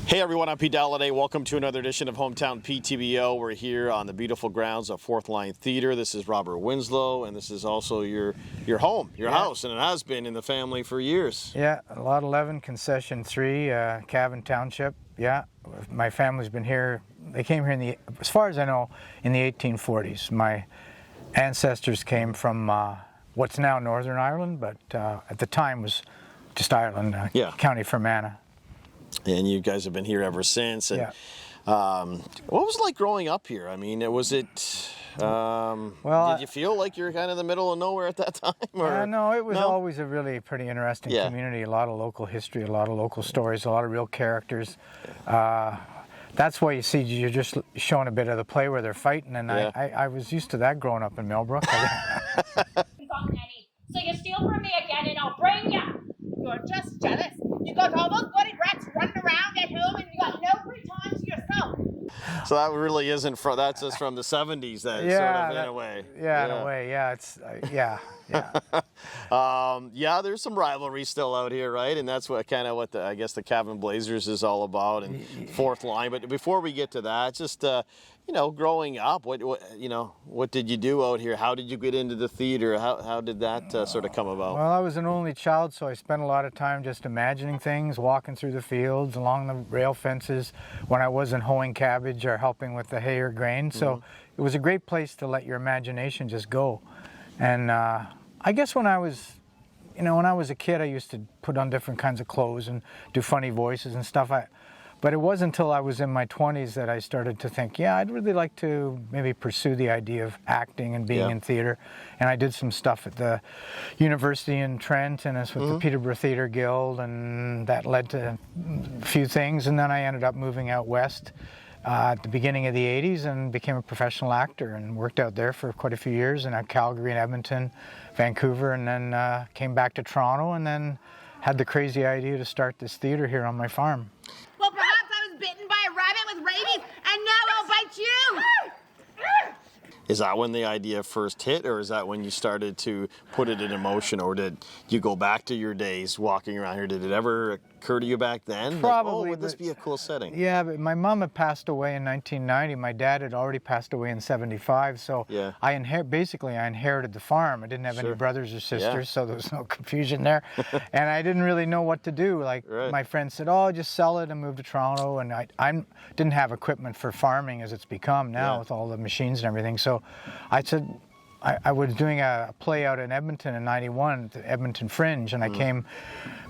Hey everyone, I'm Pete Dalladay. Welcome to another edition of Hometown PTBO. We're here on the beautiful grounds of Fourth Line Theater. This is Robert Winslow, and this is also your home, your house, and it has been in the family for years. Yeah, Lot 11, Concession 3, Cavan Township. Yeah, my family's been here. They came here as far as I know, in the 1840s. My ancestors came from what's now Northern Ireland, but at the time was just Ireland, County Fermanagh. And you guys have been here ever since. And, what was it like growing up here? I mean, did you feel like you were kind of in the middle of nowhere at that time? Or? No, it was always a really pretty interesting community. A lot of local history, a lot of local stories, a lot of real characters. That's why you see you're just showing a bit of the play where they're fighting, and I was used to that growing up in Millbrook. So you steal from me again and I'll bring you. You're just jealous. You got all those bloody rats running around at home and you got no free time to yourself. So that really isn't that's just from the 70s then, sort of, in a way. Yeah, in a way, yeah. It's, there's some rivalry still out here, right? And that's what I guess the Cavan Blazers is all about, and Fourth Line. But before we get to that, just growing up, what did you do out here? How did you get into the theater? How did that sort of come about? Well, I was an only child, so I spent a lot of time just imagining things, walking through the fields, along the rail fences, when I wasn't hoeing cabbage or helping with the hay or grain. So it was a great place to let your imagination just go. And I guess when I was a kid, I used to put on different kinds of clothes and do funny voices and stuff. But it wasn't until I was in my 20s that I started to think, I'd really like to maybe pursue the idea of acting and being in theater. And I did some stuff at the university in Trent, and it's with the Peterborough Theatre Guild, and that led to a few things. And then I ended up moving out west at the beginning of the 80s and became a professional actor and worked out there for quite a few years, and at Calgary and Edmonton, Vancouver, and then came back to Toronto, and then had the crazy idea to start this theater here on my farm. Well, perhaps I was bitten by a rabbit with rabies, and now I'll bite you! Is that when the idea first hit, or is that when you started to put it in motion, or did you go back to your days walking around here? Did it ever occur to you back then? Probably. Would this be a cool setting? Yeah, but my mom had passed away in 1990. My dad had already passed away in 75, so I inherited the farm. I didn't have any brothers or sisters, so there was no confusion there. And I didn't really know what to do. My friend said, just sell it and move to Toronto. And I didn't have equipment for farming as it's become now with all the machines and everything. So I said, I was doing a play out in Edmonton in 91, the Edmonton Fringe, and I came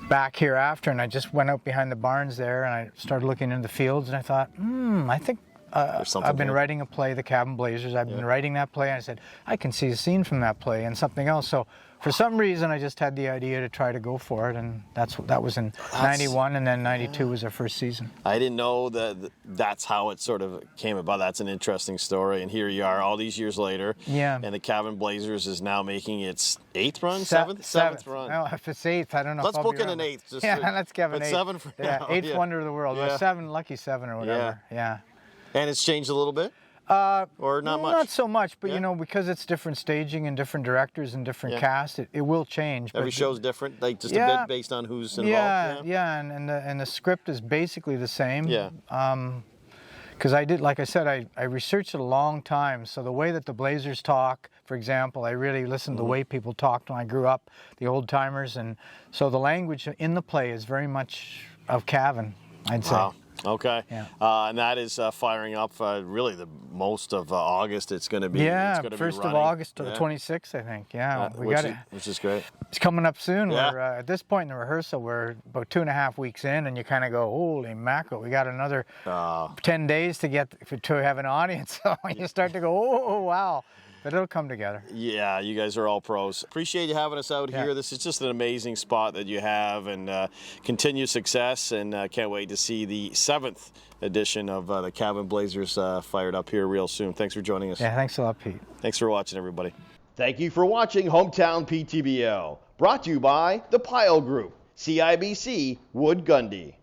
back here after, and I just went out behind the barns there, and I started looking into the fields, and I thought, I think I've been writing a play, The Cavan Blazers. I've been writing that play, and I said, I can see a scene from that play and something else. So for some reason, I just had the idea to try to go for it, and that was in 91, and then 92 was our first season. I didn't know that's how it sort of came about. That's an interesting story, and here you are all these years later, and the Cavan Blazers is now making its 8th run? Seventh run. No, if it's 8th, I don't know. Let's book it an 8th. Let's give it 8th. 7 for now. 8th wonder of the world. Well, 7, lucky 7 or whatever. Yeah. And it's changed a little bit? Or not much? Not so much, but because it's different staging and different directors and different cast, it will change. Every show's different, a bit based on who's involved. And the script is basically the same. Because I did, like I said, I researched it a long time. So the way that the Blazers talk, for example, I really listened to the way people talked when I grew up, the old timers, and so the language in the play is very much of Cavan, I'd say. Wow. Okay. And that is firing up really the most of August. It's going to be 1st of August to the 26th, I think. We got it. Which is great. It's coming up soon. We're at this point in the rehearsal, we're about 2.5 weeks in, and you kind of go, holy mackerel, we got another 10 days to have an audience. So you start to go, oh wow. But it'll come together. Yeah, you guys are all pros. Appreciate you having us out here. This is just an amazing spot that you have, and continued success, and can't wait to see the 7th edition of the Cavan Blazers fired up here real soon. Thanks for joining us. Yeah, thanks a lot, Pete. Thanks for watching, everybody. Thank you for watching Hometown PTBO, brought to you by the Pyle Group, CIBC, Wood Gundy.